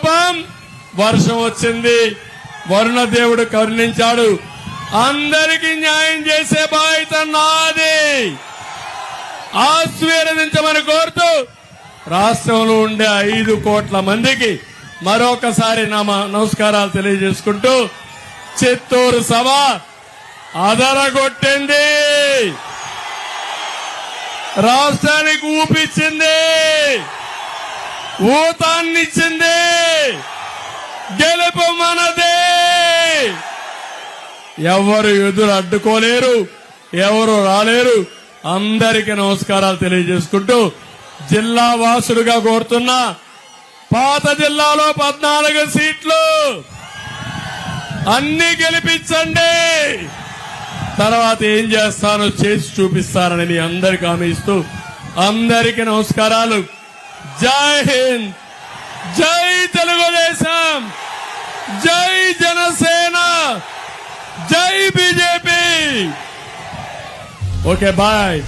లోపం వర్షం వచ్చింది, వరుణ దేవుడు కరుణించాడు. అందరికీ న్యాయం చేసే బాధ్యత నాది. ఆశీర్వదించమని కోరుతూ రాష్ట్రంలో ఉండే 5 కోట్ల మందికి మరొకసారి నా నమస్కారాలు తెలియజేసుకుంటూ చిత్తూరు సభ అదరగొట్టింది, రాష్ట్రానికి ఊపిచ్చింది, ఊతాన్నిచ్చింది. గెలుపు మనదే. ఎవరు ఎదురు అడ్డుకోలేరు, ఎవరు రాలేరు. అందరికీ నమస్కారాలు తెలియజేసుకుంటూ జిల్లా వాసుడుగా కోరుతున్నా, పాత జిల్లాలో 14 సీట్లు అన్ని గెలిపించండి. తర్వాత ఏం చేస్తానో చేసి చూపిస్తానని మీ అందరికీ హామీ ఇస్తూ అందరికీ నమస్కారాలు. జై హింద్, జై తెలుగుదేశం, జై జనసేన, జై బీజేపీ. Okay, bye.